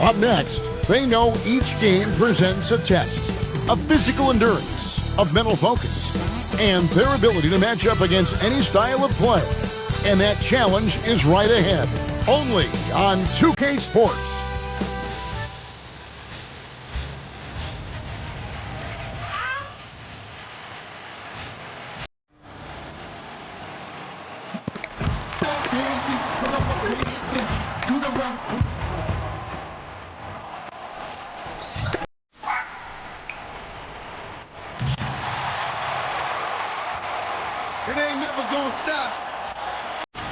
Up next, they know each game presents a test of physical endurance, of mental focus, and their ability to match up against any style of play. And that challenge is right ahead, only on 2K Sports. It ain't never gonna stop.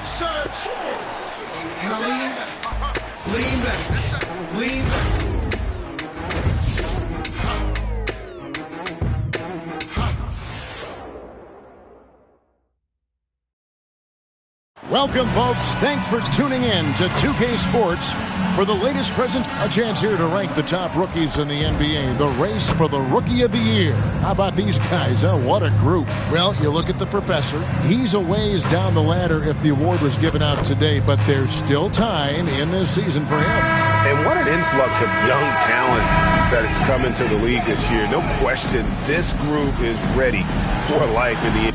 Search. Now lean back. Lean back. Lean back. Welcome, folks. Thanks for tuning in to 2K Sports. For the latest present, a chance here to rank the top rookies in the NBA. The race for the Rookie of the Year. How about these guys, huh? What a group. Well, you look at the professor. He's a ways down the ladder if the award was given out today, but there's still time in this season for him. And what an influx of young talent that has come into the league this year. No question, this group is ready for life in the NBA.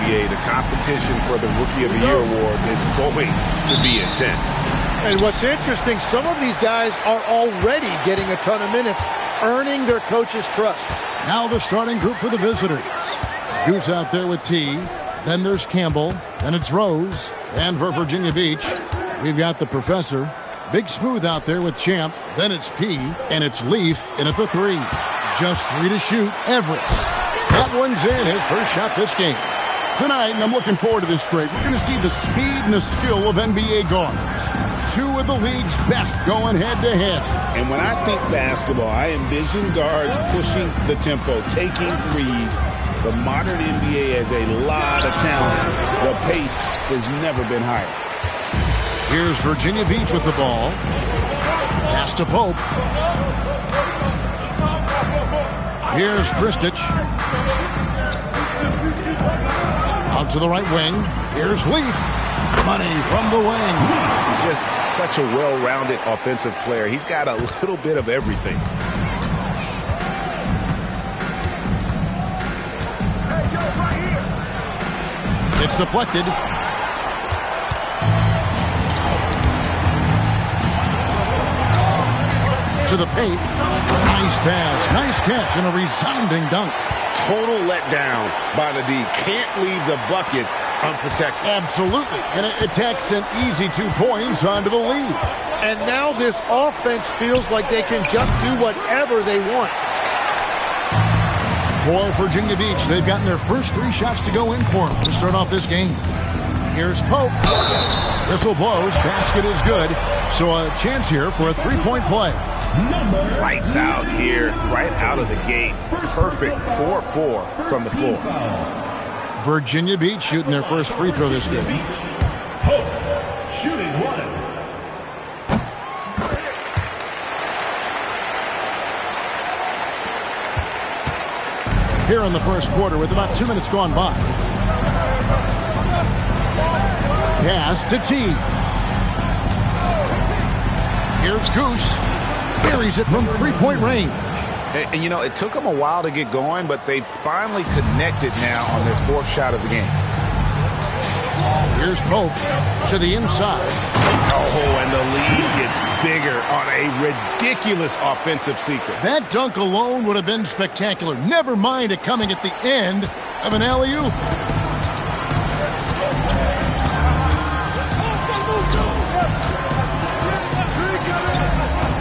The competition for the Rookie of the Year award is going to be intense. And what's interesting, some of these guys are already getting a ton of minutes, earning their coach's trust. Now the starting group for the visitors. Who's out there with T? Then there's Campbell. Then it's Rose. And for Virginia Beach, we've got the professor. Big Smooth out there with Champ. Then it's P. And it's Leaf in at the 3. Just 3 to shoot. Everett. That one's in. His first shot this game. Tonight, and I'm looking forward to this break, we're going to see the speed and the skill of NBA guards. 2 of the league's best going head-to-head. And when I think basketball, I envision guards pushing the tempo, taking threes. The modern NBA has a lot of talent. The pace has never been higher. Here's Virginia Beach with the ball. Pass to Pope. Here's Kristich. Out to the right wing. Here's Leaf. Money from the wing. He's just such a well-rounded offensive player. He's got a little bit of everything. It's deflected. To the paint. Nice pass. Nice catch and a resounding dunk. Total letdown by the D. Can't leave the bucket unprotected. Absolutely. And it takes an easy 2 points onto the lead. And now this offense feels like they can just do whatever they want. For Virginia Beach, they've gotten their first 3 shots to go in for them to start off this game. Here's Pope. Whistle blows. Basket is good. So a chance here for a 3-point play. Lights out here, right out of the gate. Perfect 4-4 from the floor. Virginia Beach shooting their first free throw this game. Shooting 1. Here in the first quarter with about 2 minutes gone by. Pass to T. Here's Goose. Buries it from 3-point range. And, you know, it took them a while to get going, but they finally connected now on their 4th shot of the game. Here's Pope to the inside. Oh, and the lead gets bigger on a ridiculous offensive sequence. That dunk alone would have been spectacular. Never mind it coming at the end of an alley-oop.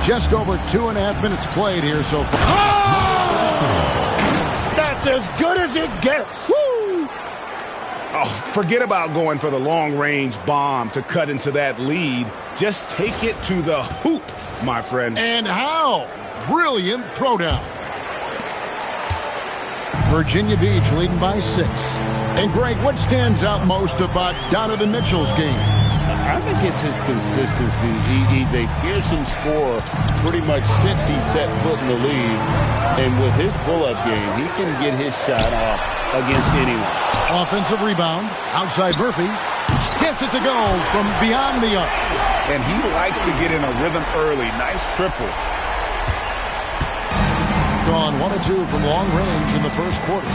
Just over 2.5 minutes played here so far. Oh! That's as good as it gets. Woo! Oh, forget about going for the long-range bomb to cut into that lead. Just take it to the hoop, my friend. And how? Brilliant throwdown. Virginia Beach leading by 6. And, Greg, what stands out most about Donovan Mitchell's game? I think it's his consistency. He's a fearsome scorer pretty much since he set foot in the league. And with his pull-up game, he can get his shot off against anyone. Offensive rebound. Outside Murphy. Gets it to go from beyond the arc. And he likes to get in a rhythm early. Nice triple. Gone 1 of 2 from long range in the first quarter.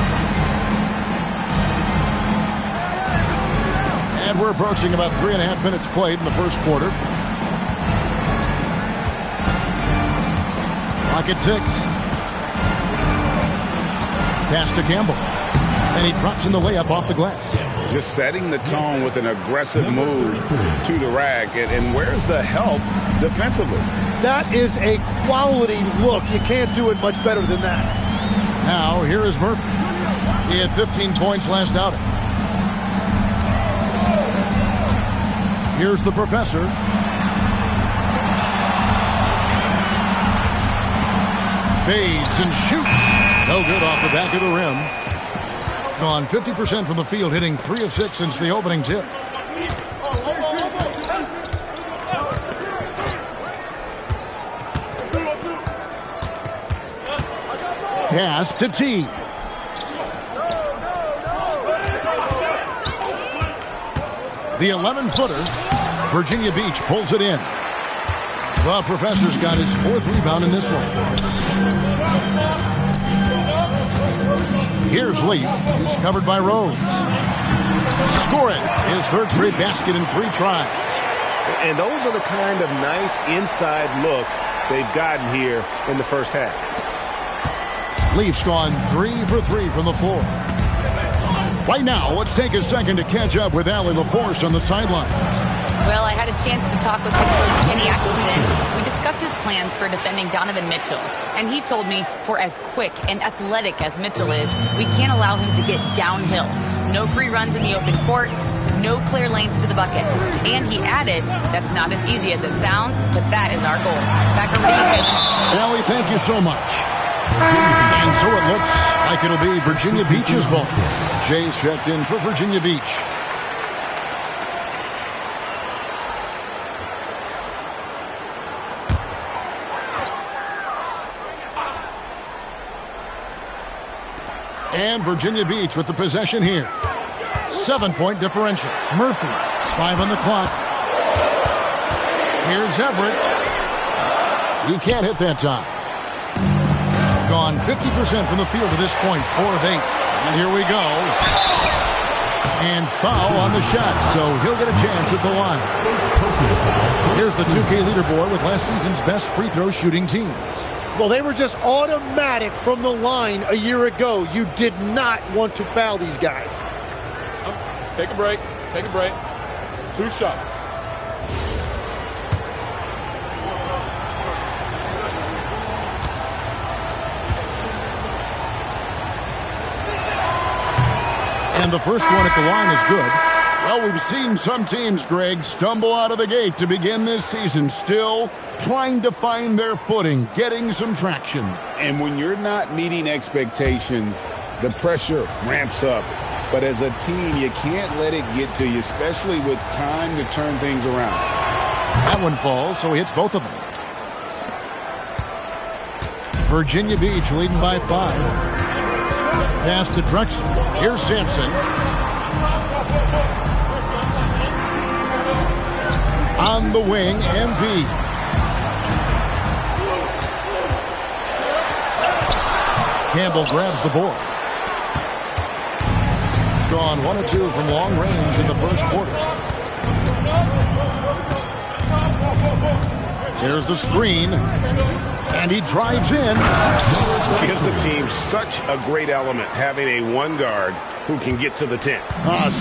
And we're approaching about 3.5 minutes played in the first quarter. Clock at 6. Pass to Campbell. And he drops in the layup off the glass. Just setting the tone with an aggressive move to the rack. And where's the help defensively? That is a quality look. You can't do it much better than that. Now, here is Murphy. He had 15 points last outing. Here's the professor. Fades and shoots. No good off the back of the rim. Gone 50% from the field, hitting 3 of 6 since the opening tip. Pass to T. The 11-footer. Virginia Beach pulls it in. The professor's got his 4th rebound in this one. Here's Leaf. He's covered by Rose. Scoring his 3rd straight basket in 3 tries. And those are the kind of nice inside looks they've gotten here in the first half. Leaf's gone 3 for 3 from the floor. Right now, let's take a second to catch up with Allie LaForce on the sidelines. Well, I had a chance to talk with head coach Kenny Atkinson. We discussed his plans for defending Donovan Mitchell. And he told me for as quick and athletic as Mitchell is, we can't allow him to get downhill. No free runs in the open court, no clear lanes to the bucket. And he added, that's not as easy as it sounds, but that is our goal. Back over to you, Kevin. Allie, thank you so much. And so it looks like it'll be Virginia Beach's ball. Jay's checked in for Virginia Beach. And Virginia Beach with the possession here. 7-point differential. Murphy, 5 on the clock. Here's Everett. He can't hit that time. Gone 50% from the field to this point, 4 of 8. And here we go. And foul on the shot, so he'll get a chance at the line. Here's the 2K leaderboard with last season's best free throw shooting teams. Well, they were just automatic from the line a year ago. You did not want to foul these guys. Take a break. Take a break. 2 shots. And the first one at the line is good. Well, we've seen some teams, Greg, stumble out of the gate to begin this season, still trying to find their footing, getting some traction. And when you're not meeting expectations, the pressure ramps up. But as a team, you can't let it get to you, especially with time to turn things around. That one falls, so he hits both of them. Virginia Beach leading by 5. Pass to Drexel. Here's Sampson. On the wing, MP. Campbell grabs the board. Gone 1 of 2 from long range in the first quarter. There's the screen. And he drives in. Gives the team such a great element, having a 1 guard who can get to the 10.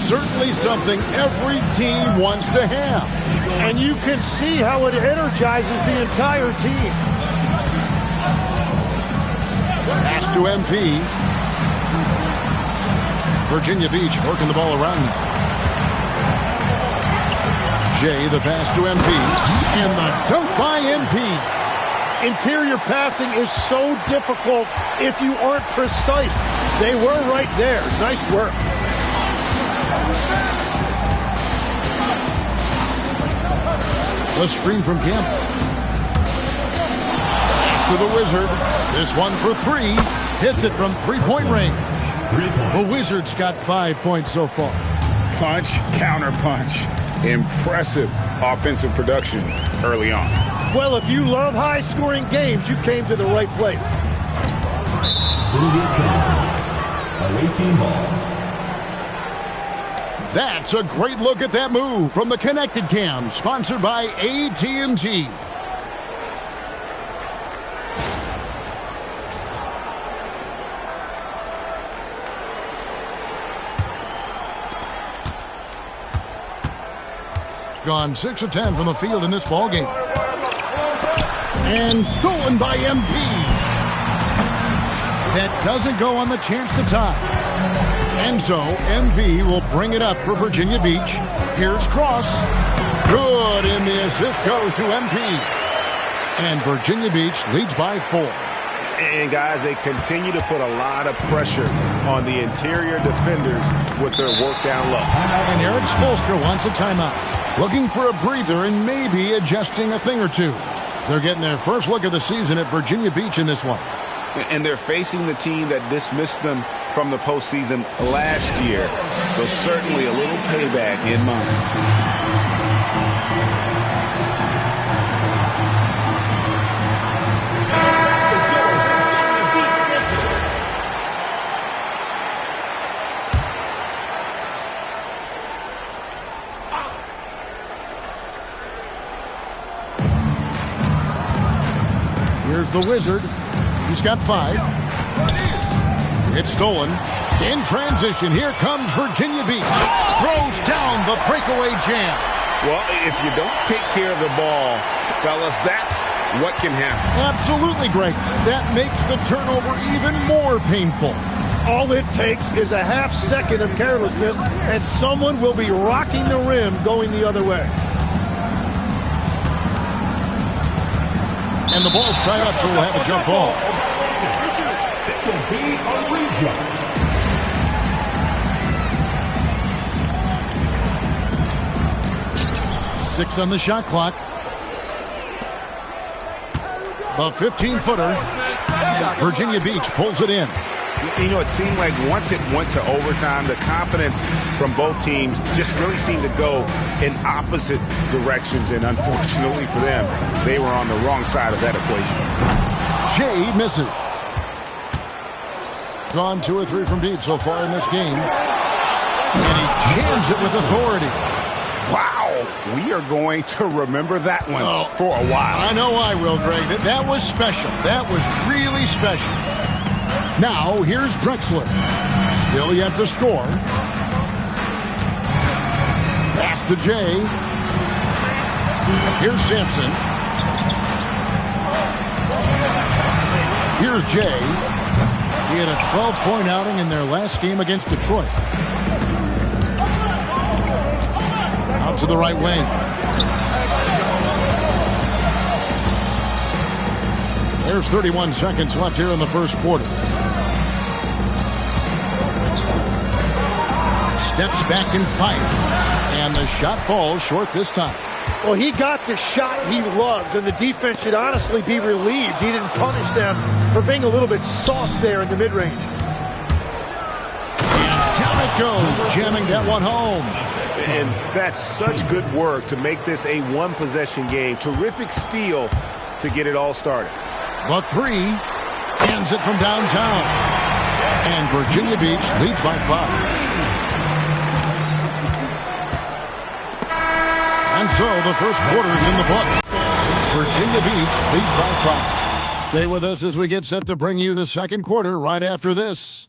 Certainly something every team wants to have. And you can see how it energizes the entire team. Pass to MP. Virginia Beach working the ball around them. Jay, the pass to MP. And the dunk by MP. Interior passing is so difficult if you aren't precise. They were right there. Nice work. The screen from Campbell. To the Wizard. This one for three. Hits it from three-point range. The Wizards got 5 points so far. Punch, counter punch. Impressive offensive production early on. Well, if you love high-scoring games, you came to the right place. Away team ball. That's a great look at that move from the Connected Cam, sponsored by AT&T. Gone 6 of 10 from the field in this ball game. And stolen by MP. That doesn't go on the chance to tie. And so MV will bring it up for Virginia Beach. Here's Cross. Good, and the assist goes to MP. And Virginia Beach leads by 4. And guys, they continue to put a lot of pressure on the interior defenders with their work down low. And Eric Spoelstra wants a timeout. Looking for a breather and maybe adjusting a thing or two. They're getting their first look of the season at Virginia Beach in this one. And they're facing the team that dismissed them from the postseason last year. So certainly a little payback in mind. Here's the Wizard. He's got 5. It's stolen. In transition, here comes Virginia Beach. Throws down the breakaway jam. Well, if you don't take care of the ball, fellas, that's what can happen. Absolutely, Greg. That makes the turnover even more painful. All it takes is a half second of carelessness, and someone will be rocking the rim going the other way. And the ball's tied up, so we'll have a jump ball. It will be a rejump. 6 on the shot clock. The 15-footer. Virginia Beach pulls it in. You know, it seemed like once it went to overtime, the confidence from both teams just really seemed to go in opposite directions. And unfortunately for them, they were on the wrong side of that equation. Jay misses. Gone 2 or 3 from deep so far in this game. And he jams it with authority. Wow. We are going to remember that one for a while. I know I will, Greg. That was special. That was really special. Now, here's Drexler. Still yet to score. Pass to Jay. Here's Sampson. Here's Jay. He had a 12-point outing in their last game against Detroit. Out to the right wing. There's 31 seconds left here in the first quarter. Steps back and fires. And the shot falls short this time. Well, he got the shot he loves, and the defense should honestly be relieved. He didn't punish them for being a little bit soft there in the mid-range. And down it goes, jamming that one home. And that's such good work to make this a one-possession game. Terrific steal to get it all started. The 3 hands it from downtown. And Virginia Beach leads by 5. And so the first quarter is in the books. Virginia Beach leads by 5. Stay with us as we get set to bring you the second quarter right after this.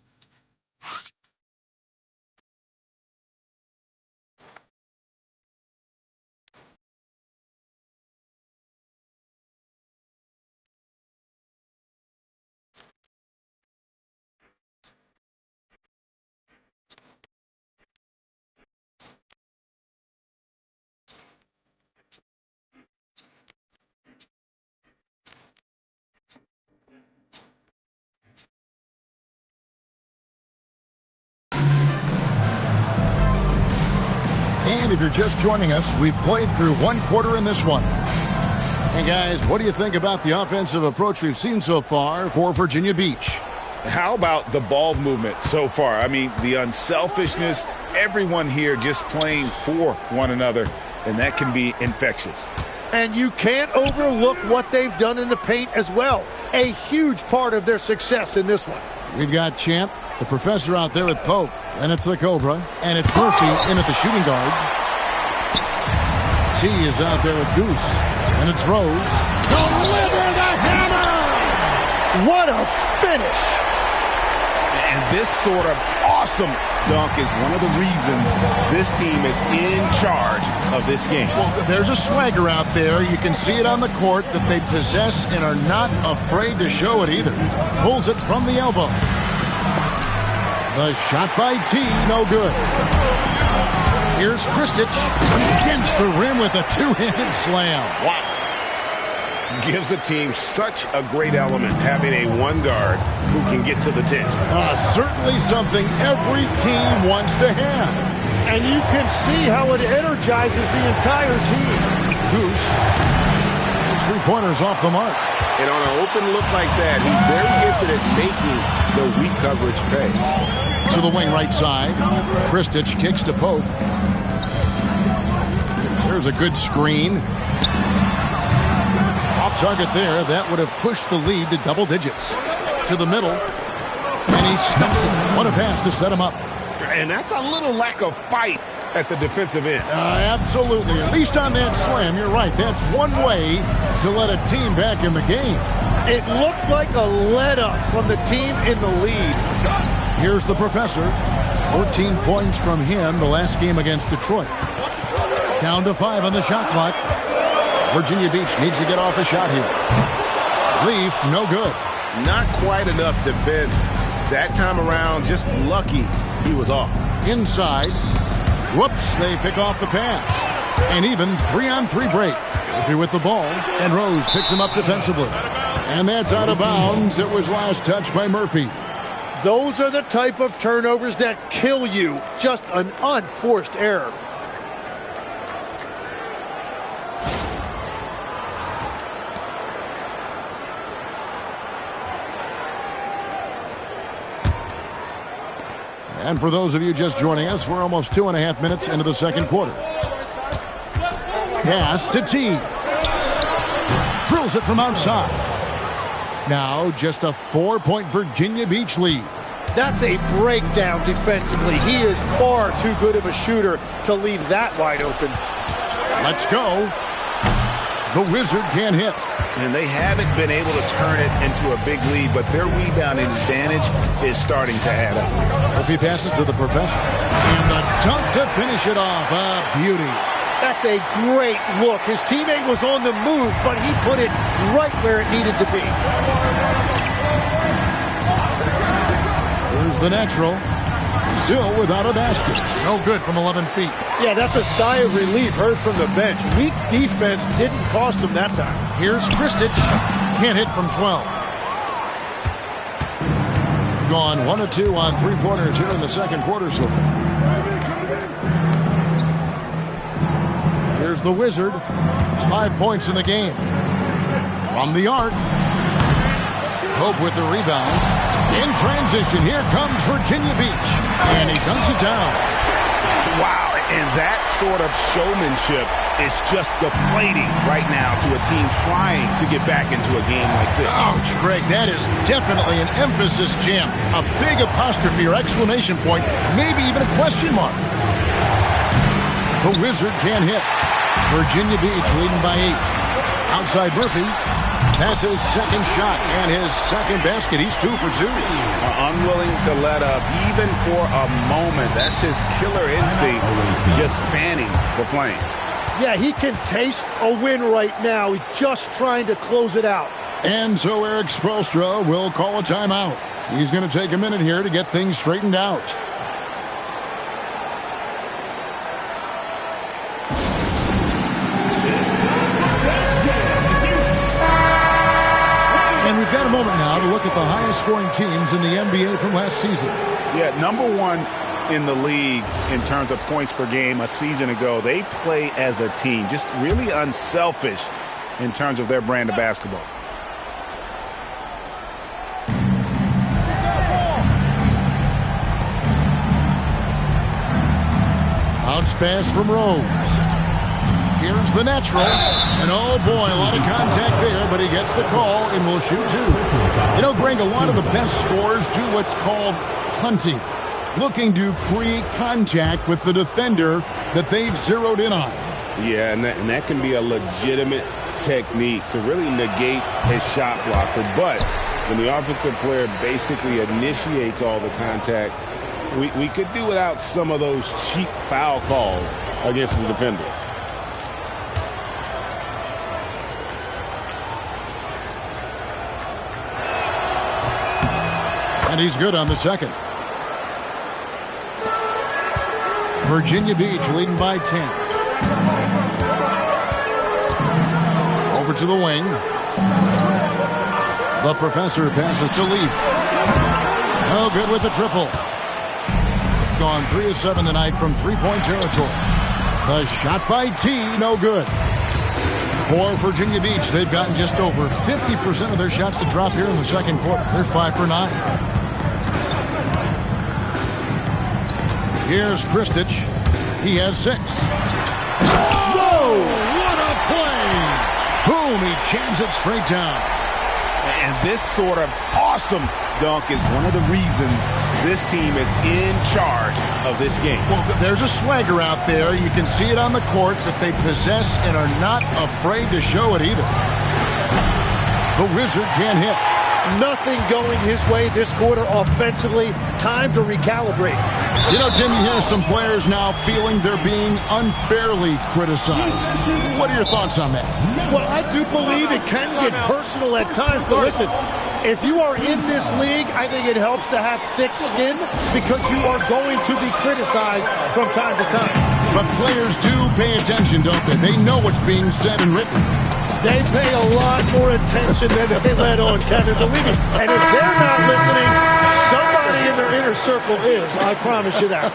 if you're just joining us, we've played through one quarter in this one. And guys, what do you think about the offensive approach we've seen so far for Virginia Beach? How about the ball movement so far? I mean, the unselfishness, everyone here just playing for one another, and that can be infectious. And you can't overlook what they've done in the paint as well. A huge part of their success in this one. We've got Champ, the professor out there with Pope, and it's the Cobra, and it's Murphy in at the shooting guard. T is out there with Goose, and it's Rose. Deliver the hammer! What a finish! And this sort of awesome dunk is one of the reasons this team is in charge of this game. Well, there's a swagger out there. You can see it on the court that they possess and are not afraid to show it either. Pulls it from the elbow. The shot by T, no good. Here's Kristich. Dents the rim with a two-handed slam. Wow. Gives the team such a great element having a one guard who can get to the 10. Certainly something every team wants to have. And you can see how it energizes the entire team. Goose. His three-pointers off the mark. And on an open look like that, he's very gifted at making the weak coverage pay. To the wing right side. Kristich kicks to Pope. There's a good screen. Off target there. That would have pushed the lead to double digits. To the middle. And he stuffs it. What a pass to set him up. And that's a little lack of fight at the defensive end. Absolutely. At least on that slam, you're right. That's one way to let a team back in the game. It looked like a let-up from the team in the lead. Here's the professor. 14 points from him the last game against Detroit. Down to 5 on the shot clock. Virginia Beach needs to get off a shot here. Leaf, no good. Not quite enough defense that time around. Just lucky he was off. Inside. Whoops, they pick off the pass. And even 3-on-3 break. Murphy with the ball, and Rose picks him up defensively. And that's out of bounds. It was last touched by Murphy. Those are the type of turnovers that kill you. Just an unforced error. And for those of you just joining us, we're almost 2.5 minutes into the second quarter. Pass to T. Drills it from outside. Now just a 4-point Virginia Beach lead. That's a breakdown defensively. He is far too good of a shooter to leave that wide open. Let's go. The Wizard can't hit. And they haven't been able to turn it into a big lead, but their rebounding advantage is starting to add up. Murphy passes to the professor. And the dunk to finish it off. A beauty. That's a great look. His teammate was on the move, but he put it right where it needed to be. Here's the natural. Still without a basket. No good from 11 feet. Yeah, that's a sigh of relief heard from the bench. Weak defense didn't cost him that time. Here's Kristich. Can't hit from 12. Gone 1 of 2 on three-pointers here in the second quarter so far. Here's the Wizard. 5 points in the game. From the arc. Pope with the rebound. In transition, here comes Virginia Beach. And he dunks it down. Wow, and that sort of showmanship is just deflating right now to a team trying to get back into a game like this. Ouch, Greg, that is definitely an emphasis jam. A big apostrophe or exclamation point, maybe even a question mark. The Wizard can't hit. Virginia Beach leading by 8. Outside Murphy. That's his second shot and his second basket. He's 2 for 2. Unwilling to let up even for a moment. That's his killer instinct, just fanning the flame. Yeah, he can taste a win right now. He's just trying to close it out. And so Eric Spoelstra will call a timeout. He's going to take a minute here to get things straightened out. And we've got a moment now to look at the highest scoring teams in the NBA from last season. Yeah, number one, in the league in terms of points per game a season ago. They play as a team, just really unselfish in terms of their brand of basketball. Bounce pass from Rose. Here's the natural. And oh boy, a lot of contact there, but he gets the call and will shoot two. You know, Greg, a lot of the best scorers do what's called hunting, looking to create contact with the defender that they've zeroed in on. Yeah, and that can be a legitimate technique to really negate a shot blocker. But when the offensive player basically initiates all the contact, we could do without some of those cheap foul calls against the defender. And he's good on the second. Virginia Beach leading by 10. Over to the wing. The professor passes to Leaf. No good with the triple. Gone 3 of 7 tonight from three-point territory. The shot by T, no good. For Virginia Beach, they've gotten just over 50% of their shots to drop here in the second quarter. They're 5 for 9. Here's Kristich. He has 6. Whoa! What a play! Boom! He jams it straight down. And this sort of awesome dunk is one of the reasons this team is in charge of this game. Well, there's a swagger out there. You can see it on the court that they possess and are not afraid to show it either. The Wizard can't hit. Nothing going his way this quarter offensively. Time to recalibrate. You know, Tim, you hear some players now feeling they're being unfairly criticized. What are your thoughts on that? Well, I do believe it can get personal at times, but listen, if you are in this league, I think it helps to have thick skin because you are going to be criticized from time to time. But players do pay attention, don't they? They know what's being said and written. They pay a lot more attention than they let on, Kevin, believe me. And if they're not listening, somebody in their inner circle is. I promise you that.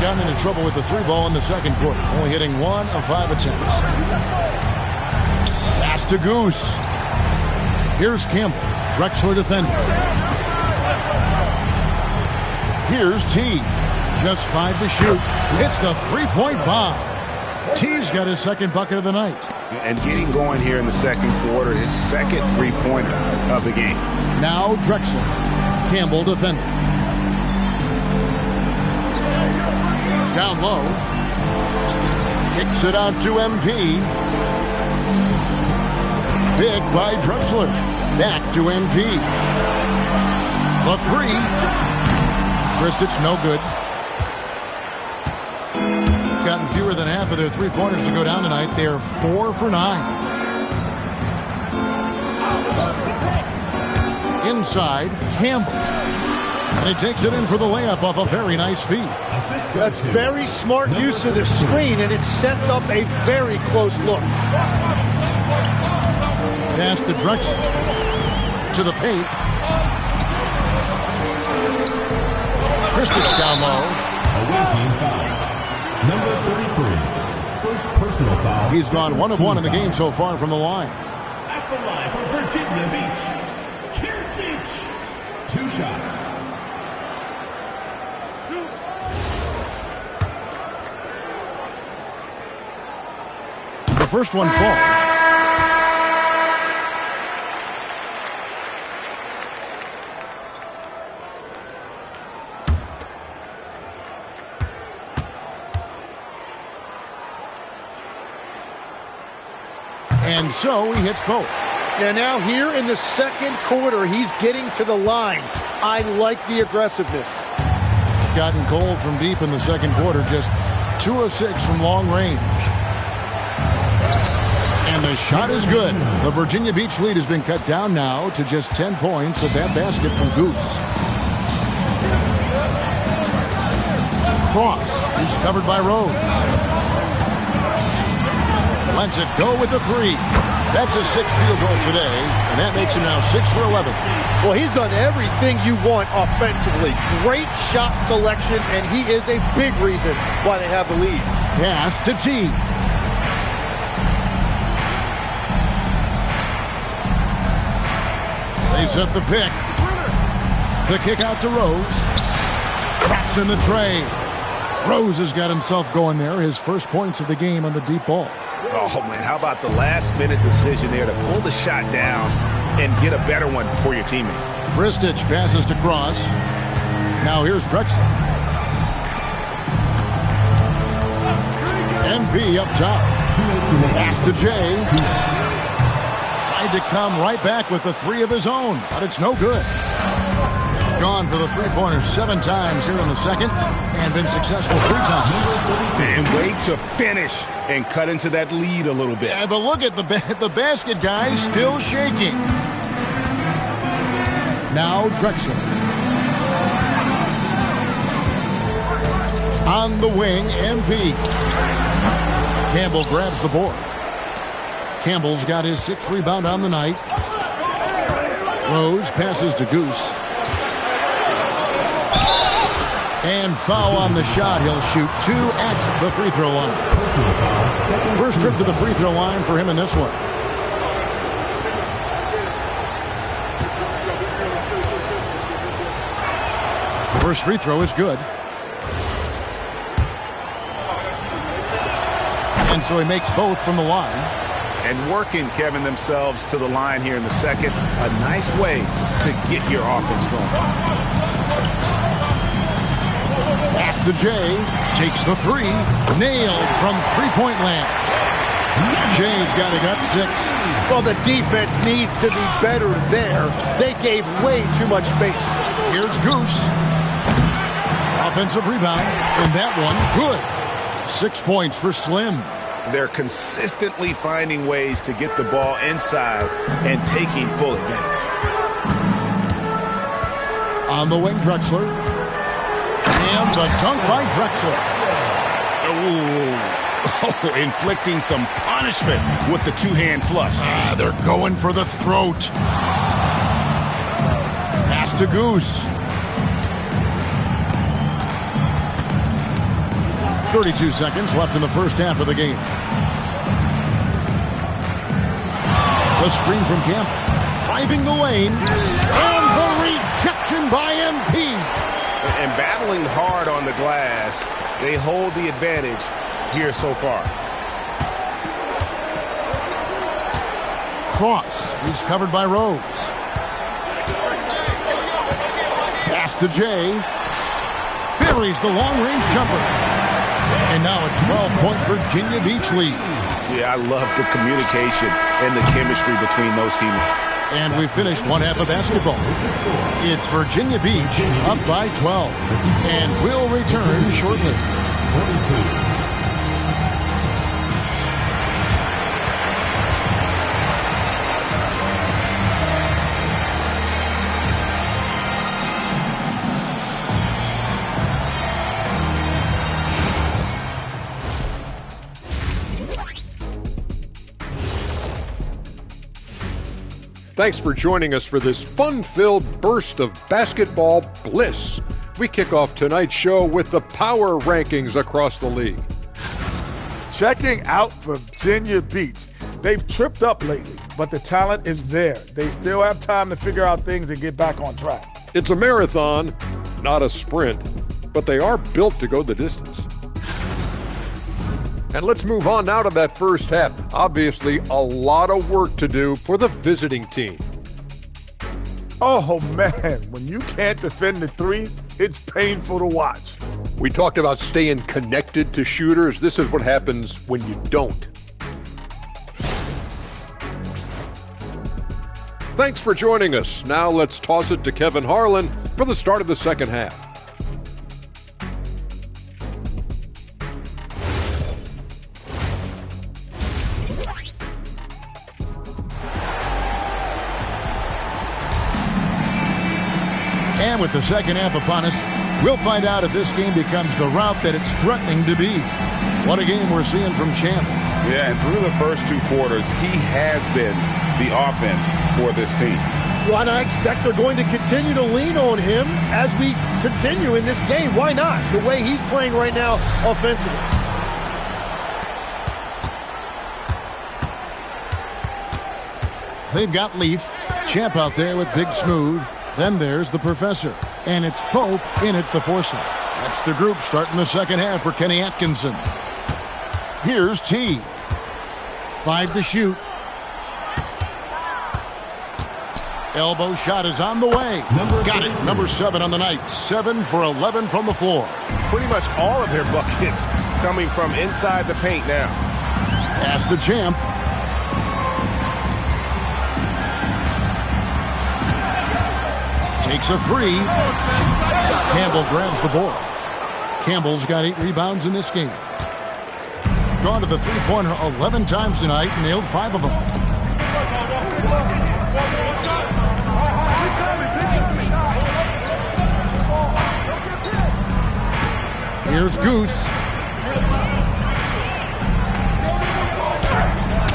Gotten into trouble with the 3 ball in the second quarter, only hitting 1 of 5 attempts. Pass to Goose. Here's Campbell. Drexler defending. Here's T. Just 5 to shoot. Hits the 3-point bomb. T's got his second bucket of the night. And getting going here in the second quarter, his second 3-pointer of the game. Now Drexler. Campbell defending. Down low. Kicks it out to MP. Big by Drexler. Back to MP. The 3. Kristich no good. Gotten fewer than half of their 3-pointers to go down tonight. They're 4 for 9. Inside, Campbell. And he takes it in for the layup off a very nice feed. That's very smart use of the screen, and it sets up a very close look. Pass to Drexler. To the paint. Kristich down low. Away team foul. Number 33. First personal foul. He's gone 1 of 1 in the game so far from the line. At the line for Virginia Beach. Kristich. 2 shots. The first one falls. And so he hits both. And now here in the second quarter, he's getting to the line. I like the aggressiveness. gotten cold from deep in the second quarter. Just 2 of 6 from long range. And the shot is good. The Virginia Beach lead has been cut down now to just 10 points with that basket from Goose. Cross. He's covered by Rose. Lets it go with the 3. That's a 6th field goal today, and that makes him now 6 for 11. Well, he's done everything you want offensively. Great shot selection, and he is a big reason why they have the lead. Pass to T. They set the pick. The kick out to Rose. Traps in the tray. Rose has got himself going there. His first points of the game on the deep ball. Oh, man, how about the last-minute decision there to pull the shot down and get a better one for your teammate? Kristich passes to Cross. Now here's Drexler. MP up top. Pass to Jay. Tried to come right back with the 3 of his own, but it's no good. Gone for the three-pointer 7 times here in the second and been successful 3 times. And wait to finish and cut into that lead a little bit. Yeah, but look at the basket guy still shaking. Now Drexler. On the wing, MP. Campbell grabs the board. Campbell's got his 6th rebound on the night. Rose passes to Goose. And foul on the shot. He'll shoot 2 at the free throw line. First trip to the free throw line for him in this one. First free throw is good. And so he makes both from the line. And working, Kevin, themselves to the line here in the second. A nice way to get your offense going. Pass to Jay. Takes the 3. Nailed from three-point land. Jay's got 6. Well, the defense needs to be better there. They gave way too much space. Here's Goose. Offensive rebound. And that one, good. 6 points for Slim. They're consistently finding ways to get the ball inside and taking full advantage. On the wing, Drexler. And the dunk by Drexler. Oh, inflicting some punishment with the 2-hand flush. They're going for the throat. Pass to Goose. 32 seconds left in the first half of the game. The screen from Campbell. Driving the lane. And the rejection by MP. And battling hard on the glass, they hold the advantage here so far. Cross. He's covered by Rose. Pass to Jay. Buries the long-range jumper. And now a 12-point Virginia Beach lead. Yeah, I love the communication and the chemistry between those teammates. And we finished one half of basketball. It's Virginia Beach up by 12. And we'll return shortly. Thanks for joining us for this fun-filled burst of basketball bliss. We kick off tonight's show with the power rankings across the league. Checking out Virginia Beach. They've tripped up lately, but the talent is there. They still have time to figure out things and get back on track. It's a marathon, not a sprint, but they are built to go the distance. And let's move on now to that first half. Obviously, a lot of work to do for the visiting team. Oh, man, when you can't defend the 3, it's painful to watch. We talked about staying connected to shooters. This is what happens when you don't. Thanks for joining us. Now let's toss it to Kevin Harlan for the start of the second half. Thanks for joining us. Now let's toss it to Kevin Harlan for the start of the second half. Thanks for joining us. Now let's toss it to Kevin Harlan for the start of the second half. Thanks for joining us. Now let's toss it to Kevin Harlan for the start of the second half. And with the second half upon us, we'll find out if this game becomes the route that it's threatening to be. What a game we're seeing from Champ. Yeah, and through the first 2 quarters, he has been the offense for this team. Well, and I expect they're going to continue to lean on him as we continue in this game. Why not? The way he's playing right now offensively. They've got Leaf. Champ out there with Big Smooth. Then there's the Professor. And it's Pope in at the foursome. That's the group starting the second half for Kenny Atkinson. Here's T. 5 to shoot. Elbow shot is on the way. Got it. Number 7 on the night. 7 for 11 from the floor. Pretty much all of their buckets coming from inside the paint now. Pass to Champ. Takes a 3. Campbell grabs the board. Campbell's got 8 rebounds in this game. Gone to the three-pointer 11 times tonight and nailed 5 of them. Here's Goose.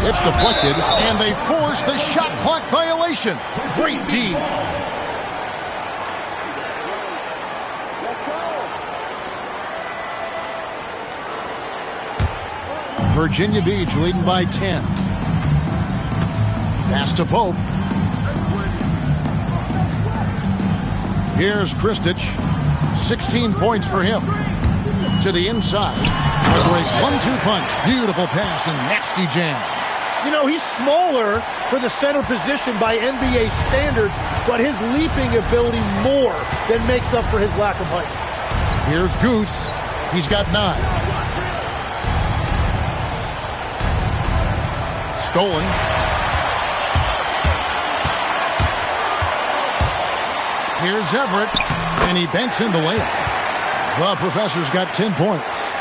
It's deflected, and they force the shot clock violation. Great D. Virginia Beach leading by 10. Pass to Pope. Here's Kristich. 16 points for him. To the inside. A great 1-2 punch. Beautiful pass and nasty jam. You know, he's smaller for the center position by NBA standards, but his leaping ability more than makes up for his lack of height. Here's Goose. He's got 9. Stolen. Here's Everett, and he banks in the layup. The Professor's got 10 points.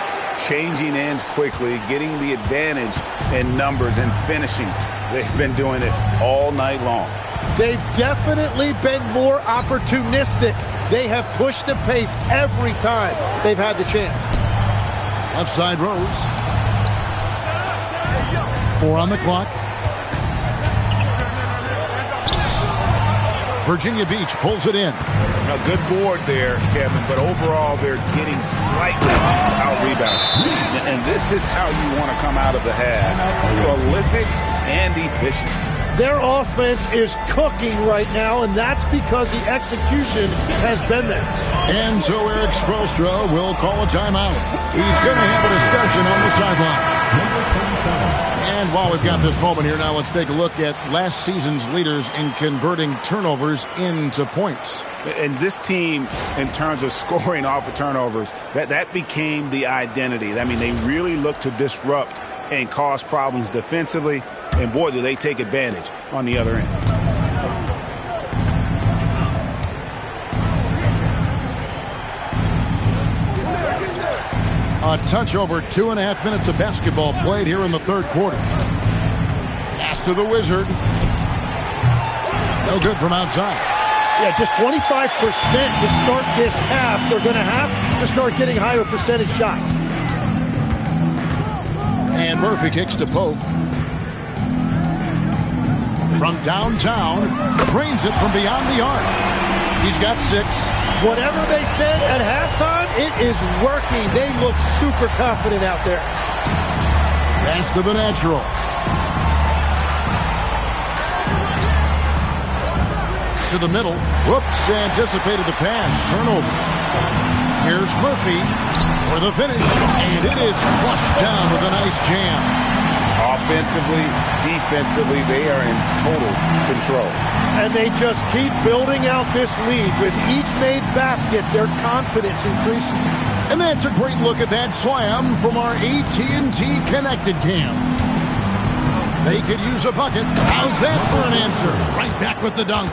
Changing ends quickly, getting the advantage in numbers and finishing. They've been doing it all night long. They've definitely been more opportunistic. They have pushed the pace every time they've had the chance. Left side Rose. 4 on the clock. Virginia Beach pulls it in. A good board there, Kevin, but overall they're getting slightly out-rebounded. And this is how you want to come out of the half. Prolific and efficient. Their offense is cooking right now, and that's because the execution has been there. And so Eric Spoelstra will call a timeout. He's going to have a discussion on the sideline. And while we've got this moment here now, let's take a look at last season's leaders in converting turnovers into points. And this team, in terms of scoring off of turnovers, that became the identity. I mean, they really look to disrupt and cause problems defensively. And boy, do they take advantage on the other end. A touch over 2.5 minutes of basketball played here in the third quarter. Pass to the Wizard. No good from outside. Yeah, just 25% to start this half. They're going to have to start getting higher percentage shots. And Murphy kicks to Pope. From downtown, drains it from beyond the arc. He's got 6. Whatever they said at halftime, it is working. They look super confident out there. Pass to the natural. To the middle. Whoops, anticipated the pass. Turnover. Here's Murphy for the finish. And it is flushed down with a nice jam. Offensively, defensively, they are in total control. And they just keep building out this lead. With each made basket, their confidence increases. And that's a great look at that slam from our AT&T Connected Cam. They could use a bucket. How's that for an answer? Right back with the dunk.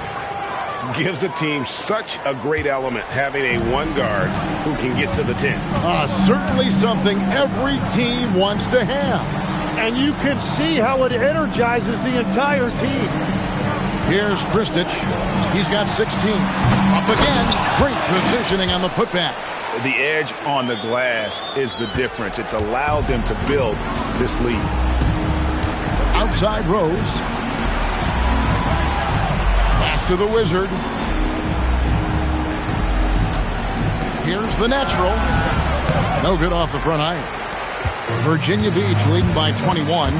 Gives the team such a great element having a one guard who can get to the 10. Certainly something every team wants to have. And you can see how it energizes the entire team. Here's Kristich. He's got 16. Up again. Great positioning on the putback. The edge on the glass is the difference. It's allowed them to build this lead. Outside Rose. Pass to the Wizard. Here's the natural. No good off the front iron. Virginia Beach leading by 21.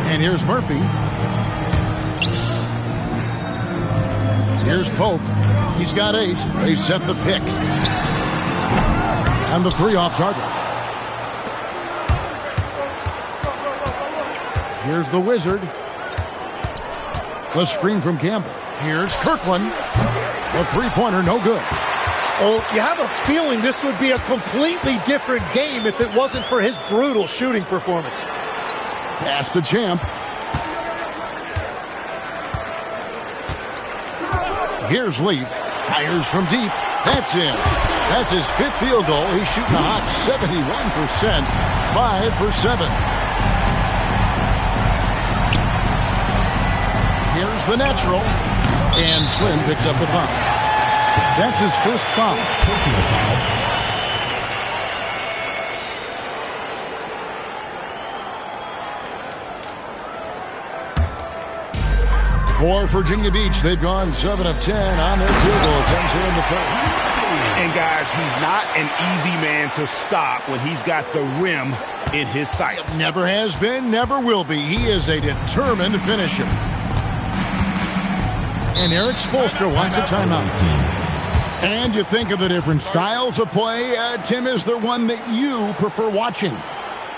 And here's Murphy. Here's Pope. He's got 8. They set the pick. And the 3 off target. Here's the Wizard. The screen from Campbell. Here's Kirkland. The 3-pointer, no good. Oh, you have a feeling this would be a completely different game if it wasn't for his brutal shooting performance. Pass to Champ. Here's Leaf. Fires from deep. That's in. That's his 5th field goal. He's shooting a hot 71%. 5 for 7. Here's the natural. And Slim picks up the foul. That's his first foul. For Virginia Beach, they've gone 7 of 10 on their field goal attempts here in the third. And guys, he's not an easy man to stop when he's got the rim in his sights. Never has been, never will be. He is a determined finisher. And Eric Spoelstra wants a timeout. And you think of the different styles of play. Tim, is there one that you prefer watching?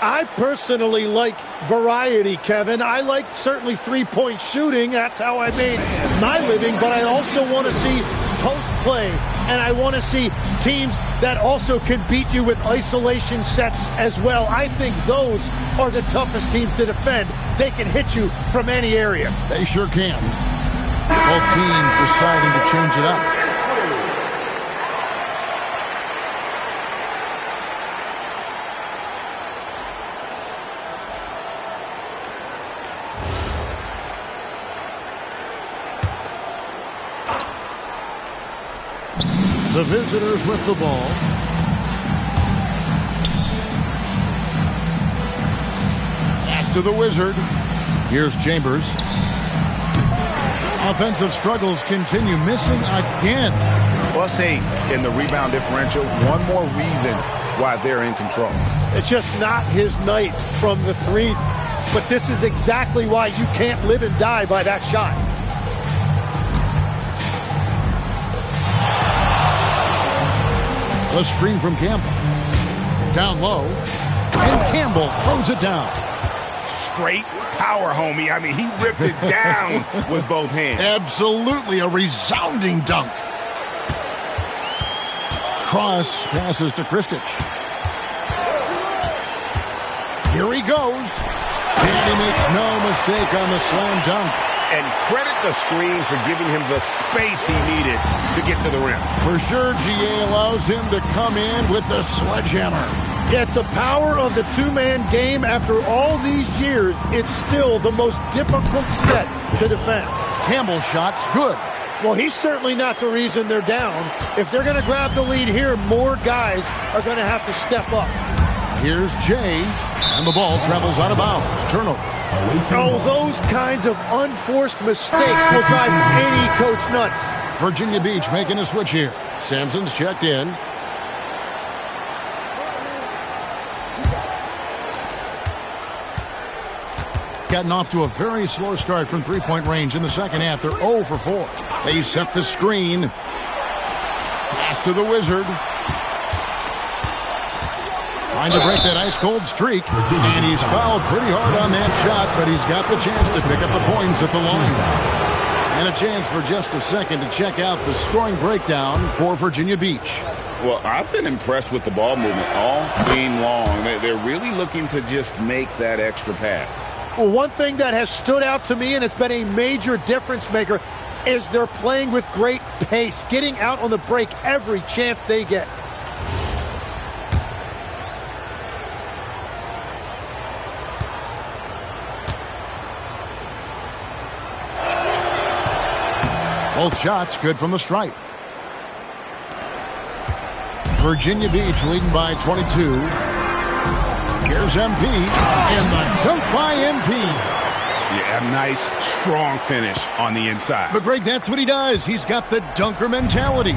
I personally like variety, Kevin. I like certainly three-point shooting. That's how I made my living. But I also want to see post play. And I want to see teams that also can beat you with isolation sets as well. I think those are the toughest teams to defend. They can hit you from any area. They sure can. Both teams deciding to change it up. The visitors with the ball. Pass to the Wizard. Here's Chambers. Offensive struggles continue, missing again. +8 in the rebound differential. One more reason why they're in control. It's just not his night from the three. But this is exactly why you can't live and die by that shot. A screen from Campbell. Down low. And Campbell throws it down. Straight power, homie. I mean, he ripped it down with both hands. Absolutely a resounding dunk. Cross passes to Kristich. Here he goes. And he makes no mistake on the slam dunk. And credit the screen for giving him the space he needed to get to the rim. For sure, GA allows him to come in with the sledgehammer. Yeah, it's the power of the two-man game. After all these years, it's still the most difficult set to defend. Campbell's shot's good. Well, he's certainly not the reason they're down. If they're going to grab the lead here, more guys are going to have to step up. Here's Jay, and the ball travels out of bounds. Turnover. Oh, those kinds of unforced mistakes will drive any coach nuts. Virginia Beach making a switch here. Sampson's checked in. Gotten off to a very slow start from three-point range in the second half. They're 0 for 4. They set the screen. Pass to the Wizard. Trying to break that ice-cold streak. And he's fouled pretty hard on that shot, but he's got the chance to pick up the points at the line. And a chance for just a second to check out the scoring breakdown for Virginia Beach. Well, I've been impressed with the ball movement all game long. They're really looking to just make that extra pass. Well, one thing that has stood out to me, and it's been a major difference maker, is they're playing with great pace, getting out on the break every chance they get. Both shots good from the stripe. Virginia Beach leading by 22. Here's MP, and the dunk by MP. Yeah, a nice, strong finish on the inside. But Greg, that's what he does. He's got the dunker mentality.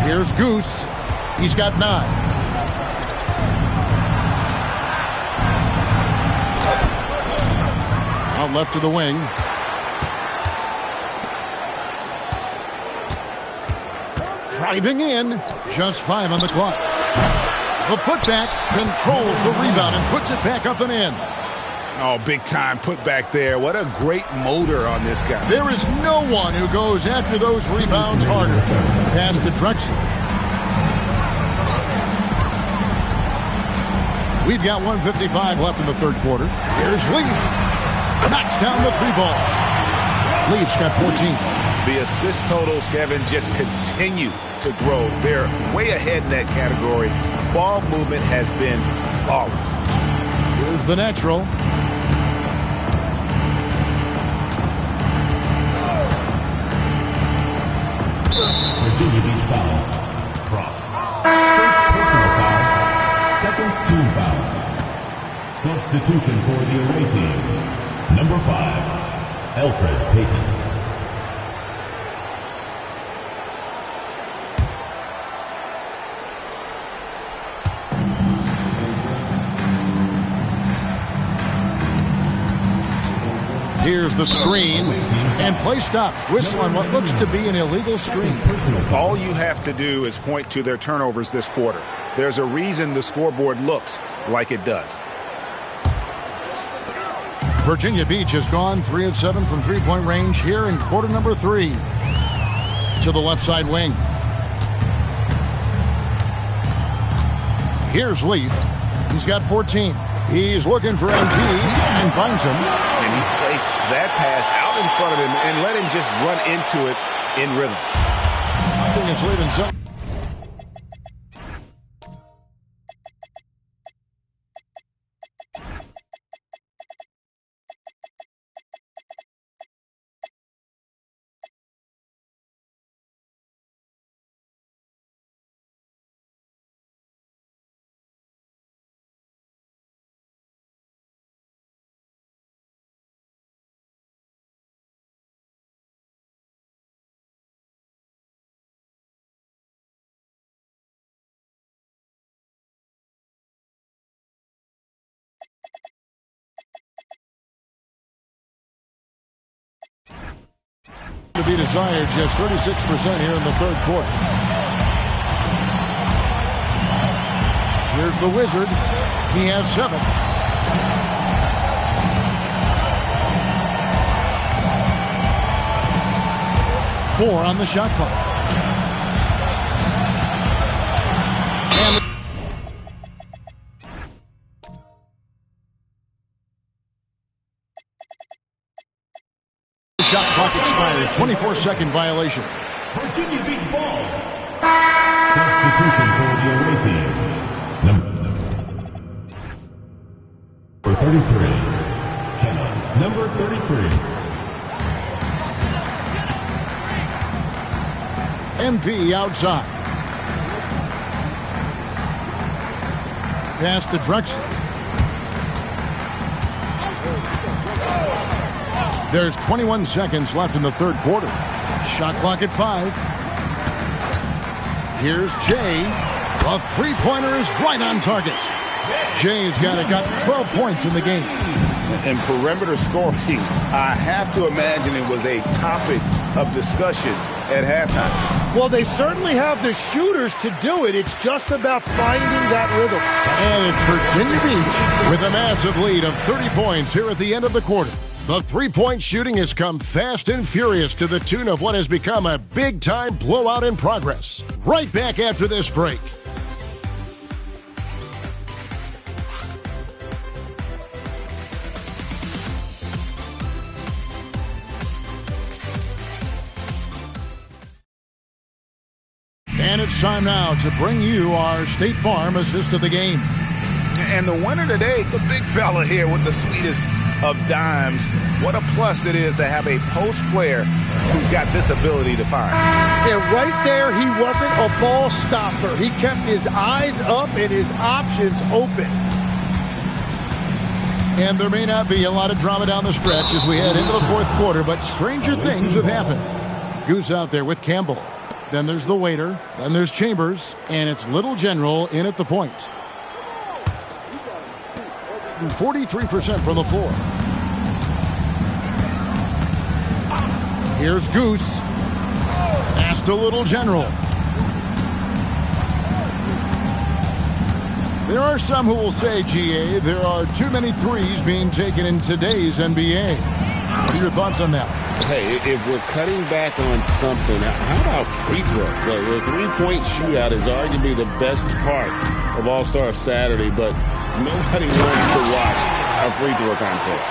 Here's Goose. He's got 9. Out left to the wing. Driving in. Just 5 on the clock. The putback controls the rebound and puts it back up and in. Oh, big time putback there. What a great motor on this guy. There is no one who goes after those rebounds harder. Pass to Drexel. We've got 1:55 left in the third quarter. Here's Leaf. Knocks down the 3 ball. Leaf's got 14. The assist totals, Kevin, just continue to grow. They're way ahead in that category. Ball movement has been flawless. Here's the natural. Virginia Beach foul. Cross. First personal foul. Second team foul. Substitution for the away team. Number 5, Alfred Payton. Here's the screen, and play stops. Whistle on what looks to be an illegal screen. All you have to do is point to their turnovers this quarter. There's a reason the scoreboard looks like it does. Virginia Beach has gone 3 of 7 from three-point range here in quarter number 3. To the left side wing. Here's Leaf. He's got 14. He's looking for MP and finds him. And he placed that pass out in front of him and let him just run into it in rhythm. I think it's leaving some. To be desired, just 36% here in the third quarter. Here's the Wizard. He has 7. Four on the shot clock. And the shot clock expires. 24-second violation. Virginia Beach ball. Substitution for the away team. Number 33. Kevin. Number 33. MP outside. Pass to Drexel. There's 21 seconds left in the third quarter. Shot clock at 5. Here's Jay. A three-pointer is right on target. Jay's got 12 points in the game. And perimeter scoring, I have to imagine it was a topic of discussion at halftime. Well, they certainly have the shooters to do it. It's just about finding that rhythm. And it's Virginia Beach with a massive lead of 30 points here at the end of the quarter. The three-point shooting has come fast and furious to the tune of what has become a big-time blowout in progress. Right back after this break. And it's time now to bring you our State Farm assist of the game. And the winner today, the big fella here with the sweetest of dimes. What a plus it is to have a post player who's got this ability to find. And right there, he wasn't a ball stopper. He kept his eyes up and his options open. And there may not be a lot of drama down the stretch as we head into the fourth quarter, but stranger things have happened. Goose out there with Campbell. Then there's the waiter. Then there's Chambers. And it's Little General in at the point. 43% from the floor. Here's Goose. Pass to Little General. There are some who will say, GA, there are too many threes being taken in today's NBA. What are your thoughts on that? Hey, if we're cutting back on something, how about free throw? The three-point shootout is arguably the best part of All-Star Saturday, but nobody wants to watch a free throw contest.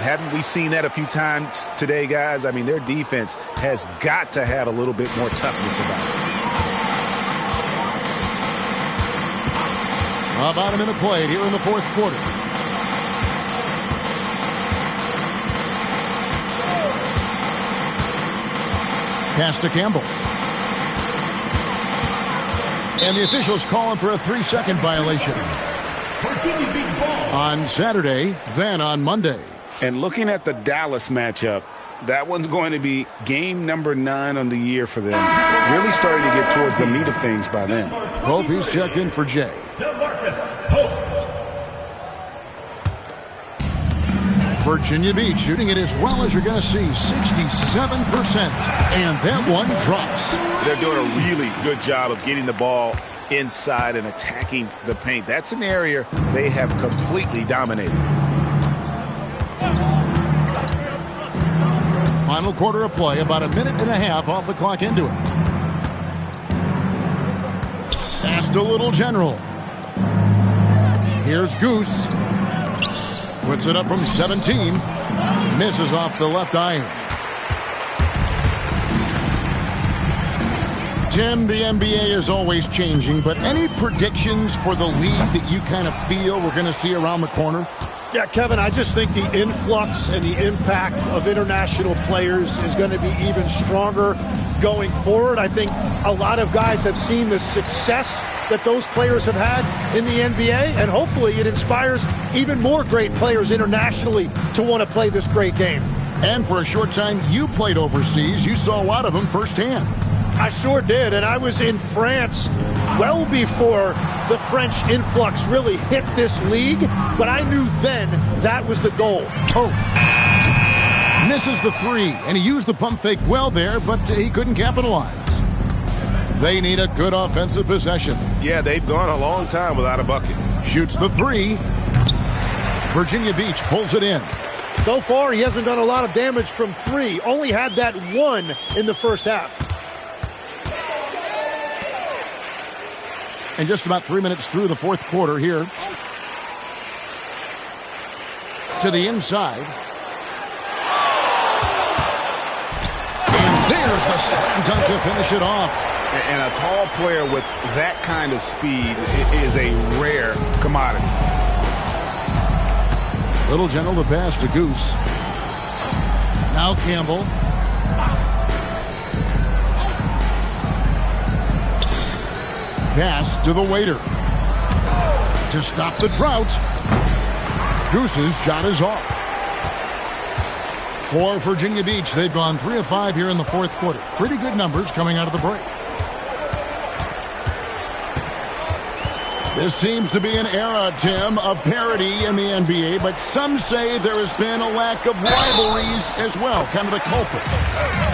Haven't we seen that a few times today, guys? I mean, their defense has got to have a little bit more toughness about it. About a minute played here in the fourth quarter. Pass to Campbell. And the officials calling for a 3-second violation. On Saturday, then on Monday. And looking at the Dallas matchup, that one's going to be game number 9 on the year for them. Really starting to get towards the meat of things by then. Pope, he's checked in for Jay. Virginia Beach shooting it as well as you're going to see, 67%. And that one drops. They're doing a really good job of getting the ball inside and attacking the paint. That's an area they have completely dominated. Final quarter of play, about a minute and a half off the clock into it. Pass to Little General. Here's Goose. Puts it up from 17. Misses off the left iron. Tim, the NBA is always changing, but any predictions for the league that you kind of feel we're going to see around the corner? Yeah, Kevin, I just think the influx and the impact of international players is going to be even stronger going forward. I think a lot of guys have seen the success that those players have had in the NBA, and hopefully it inspires even more great players internationally to want to play this great game. And for a short time, you played overseas. You saw a lot of them firsthand. I sure did, and I was in France well before the French influx really hit this league, but I knew then that was the goal. Oh, misses the three, and he used the pump fake well there, but he couldn't capitalize. They need a good offensive possession. Yeah, they've gone a long time without a bucket. Shoots the three. Virginia Beach pulls it in. So far, he hasn't done a lot of damage from three. Only had that one in the first half. And just about 3 minutes through the fourth quarter here. To the inside. And there's the slam dunk to finish it off. And a tall player with that kind of speed is a rare commodity. Little General the pass to Goose. Now Campbell. Pass to the waiter. To stop the drought. Goose's shot is off. For Virginia Beach, they've gone 3 of 5 here in the fourth quarter. Pretty good numbers coming out of the break. This seems to be an era, Tim, of parity in the NBA, but some say there has been a lack of rivalries as well, kind of the culprit.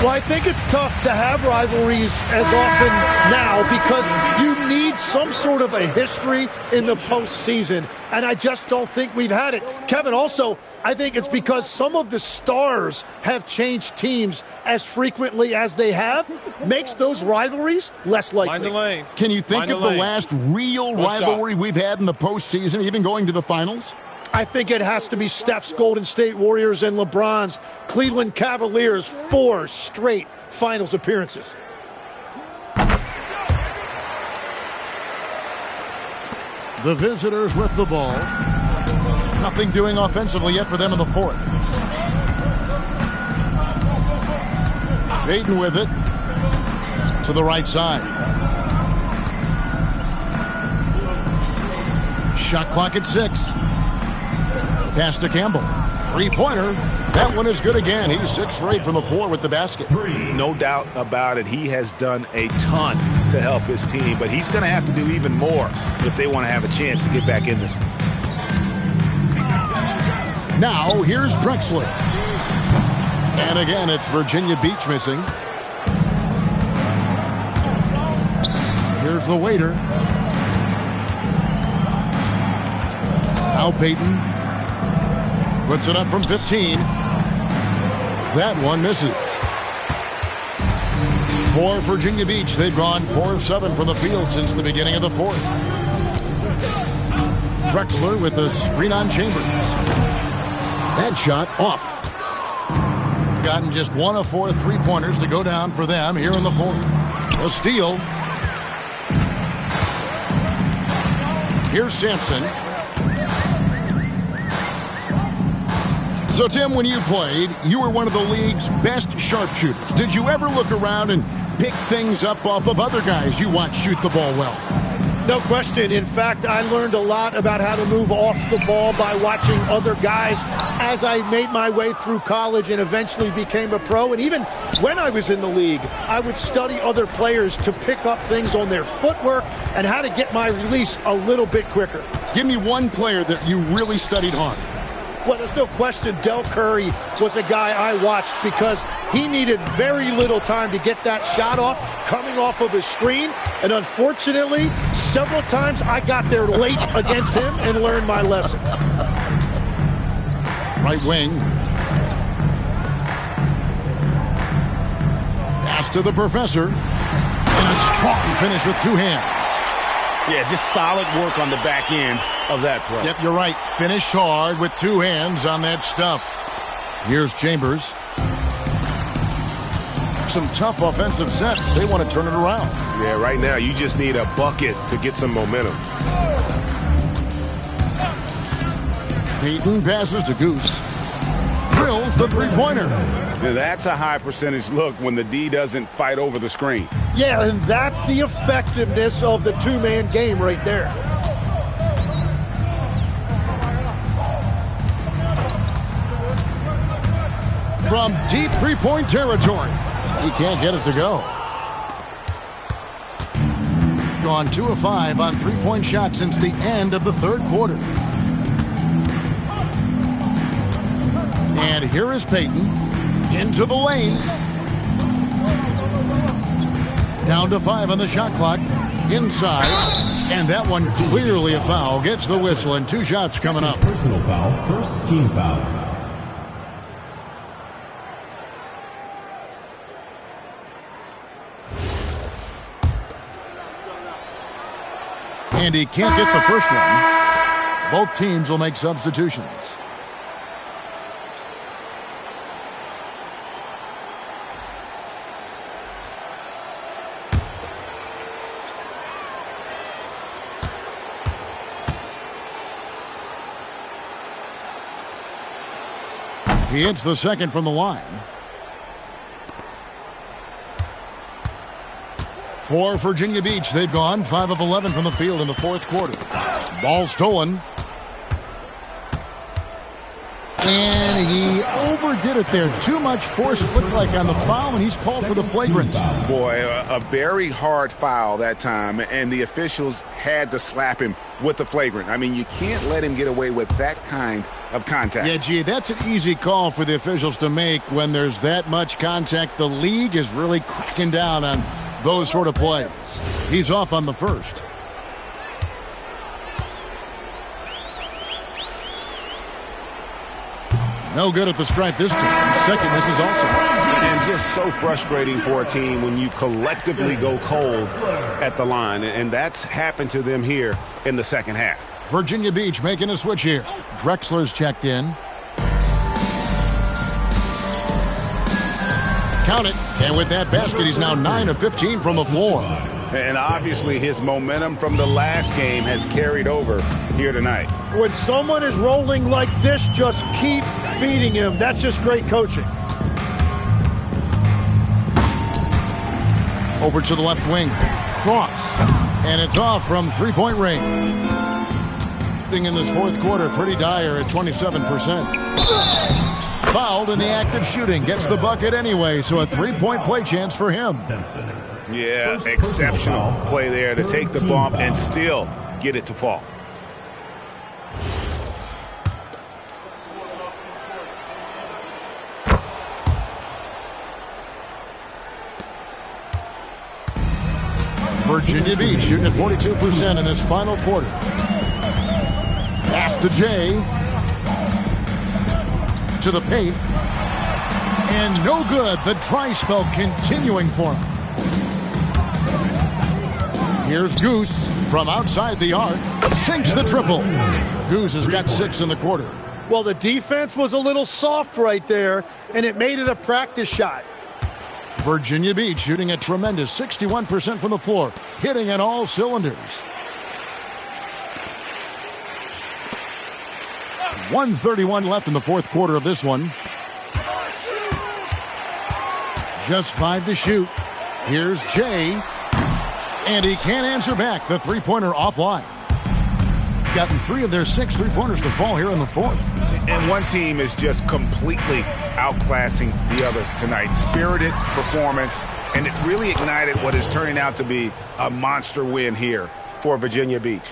Well, I think it's tough to have rivalries as often now because you need some sort of a history in the postseason, and I just don't think we've had it. Kevin, also, I think it's because some of the stars have changed teams as frequently as they have, makes those rivalries less likely. Mind the lanes. Can you think of the last real rivalry we've had in the postseason, even going to the finals? I think it has to be Steph's Golden State Warriors and LeBron's Cleveland Cavaliers, 4 straight finals appearances. The visitors with the ball. Nothing doing offensively yet for them in the fourth. Payton with it to the right side. Shot clock at 6. Pass to Campbell. Three-pointer. That one is good again. He's 6 for 8 from the floor with the basket. No doubt about it. He has done a ton to help his team, but he's going to have to do even more if they want to have a chance to get back in this one. Now, here's Drexler. And again, it's Virginia Beach missing. Here's the waiter. Now Payton puts it up from 15. That one misses. For Virginia Beach, they've gone 4 of 7 from the field since the beginning of the fourth. Drexler with the screen on Chambers. That shot off. Gotten just 1 of 4 3-pointers to go down for them here in the fourth. A steal. Here's Sampson. So, Tim, when you played, you were one of the league's best sharpshooters. Did you ever look around and pick things up off of other guys you watch shoot the ball well? No question. In fact, I learned a lot about how to move off the ball by watching other guys as I made my way through college and eventually became a pro. And even when I was in the league, I would study other players to pick up things on their footwork and how to get my release a little bit quicker. Give me one player that you really studied hard. Well, there's no question Del Curry was a guy I watched because he needed very little time to get that shot off coming off of his screen. And unfortunately, several times I got there late against him and learned my lesson. Right wing. Pass to the professor. And a strong finish with 2 hands. Yeah, just solid work on the back end of that play. Yep, you're right. Finished hard with 2 hands on that stuff. Here's Chambers. Some tough offensive sets. They want to turn it around. Yeah, right now you just need a bucket to get some momentum. Payton passes to Goose. Drills the 3-pointer. Now that's a high percentage look when the D doesn't fight over the screen. Yeah, and that's the effectiveness of the 2-man game right there. From deep 3-point territory. He can't get it to go. Gone 2 of 5 on 3-point shots since the end of the third quarter. And here is Payton into the lane. Down to 5 on the shot clock. Inside. And that one clearly a foul. Gets the whistle and 2 shots coming up. Personal foul, first team foul. And he can't get the first one. Both teams will make substitutions. He hits the second from the line. For Virginia Beach, they've gone 5 of 11 from the field in the fourth quarter. Ball stolen. And he overdid it there. Too much force, it looked like, on the foul, and he's called for the flagrant. Boy, a very hard foul that time, and the officials had to slap him with the flagrant. I mean, you can't let him get away with that kind of contact. Yeah, gee, that's an easy call for the officials to make when there's that much contact. The league is really cracking down on those sort of plays. He's off on the first. No good at the stripe this time. Second misses also. And just so frustrating for a team when you collectively go cold at the line. And that's happened to them here in the second half. Virginia Beach making a switch here. Drexler's checked in. Count it. And with that basket, he's now 9 of 15 from the floor. And obviously his momentum from the last game has carried over here tonight. When someone is rolling like this, just keep feeding him. That's just great coaching. Over to the left wing. Cross. And it's off from three-point range. In this fourth quarter, pretty dire at 27%. Fouled in the act of shooting. Gets the bucket anyway, so a three-point play chance for him. Yeah, exceptional play there to take the bump and still get it to fall. Virginia Beach shooting at 42% in this final quarter. Pass to Jay. To the paint. And no good. The dry spell continuing for him. Here's Goose from outside the arc. Sinks the triple. Goose has got 6 in the quarter. Well, the defense was a little soft right there, and it made it a practice shot. Virginia Beach shooting a tremendous 61% from the floor. Hitting on all cylinders. 1:31 left in the fourth quarter of this one. Just 5 to shoot. Here's Jay. And he can't answer back. The three-pointer offline. Gotten 3 of their 6 three-pointers to fall here in the fourth. And one team is just completely outclassing the other tonight. Spirited performance, and it really ignited what is turning out to be a monster win here for Virginia Beach.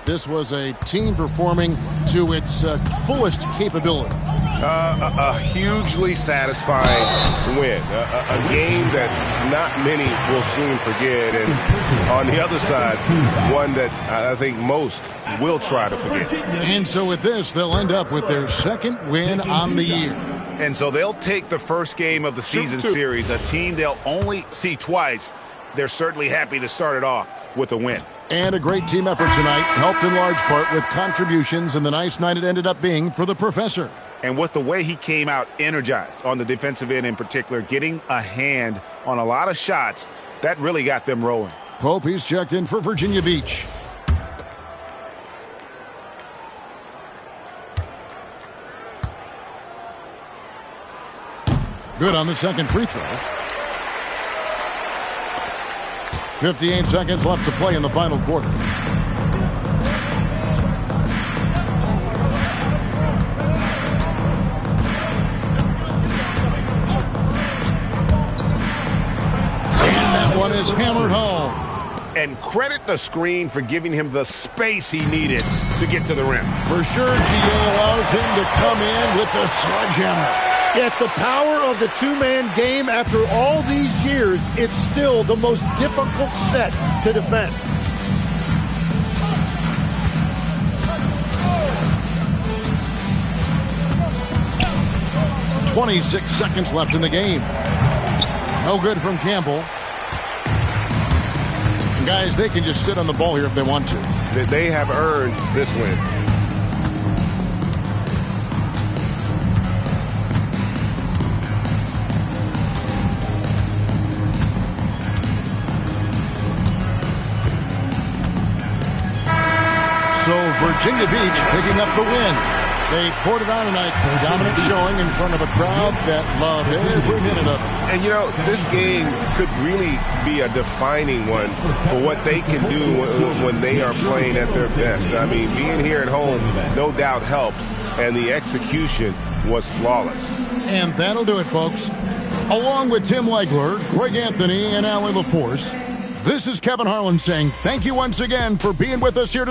This was a team performing to its fullest capability. A hugely satisfying win. A game that not many will soon forget. And on the other side, one that I think most will try to forget. And so with this, they'll end up with their second win on the year. And so they'll take the first game of the season series, a team they'll only see twice. They're certainly happy to start it off with a win. And a great team effort tonight, helped in large part with contributions, and the nice night it ended up being for the professor. And with the way he came out energized on the defensive end in particular, getting a hand on a lot of shots, that really got them rolling. Pope, he's checked in for Virginia Beach. Good on the second free throw. 58 seconds left to play in the final quarter. And that one is hammered home. And credit the screen for giving him the space he needed to get to the rim. For sure, GA allows him to come in with the sledgehammer. Yeah, it's the power of the two-man game. After all these years, it's still the most difficult set to defend. .26 seconds left in the game. No good from Campbell. And guys, they can just sit on the ball here if they want to. They have earned this win. So Virginia Beach picking up the win. They poured it on tonight. Dominant showing in front of a crowd that loved every minute of it. And, you know, this game could really be a defining one for what they can do when they are playing at their best. I mean, being here at home no doubt helps, and the execution was flawless. And that'll do it, folks. Along with Tim Legler, Greg Anthony, and Allie LaForce, this is Kevin Harlan saying thank you once again for being with us here tonight.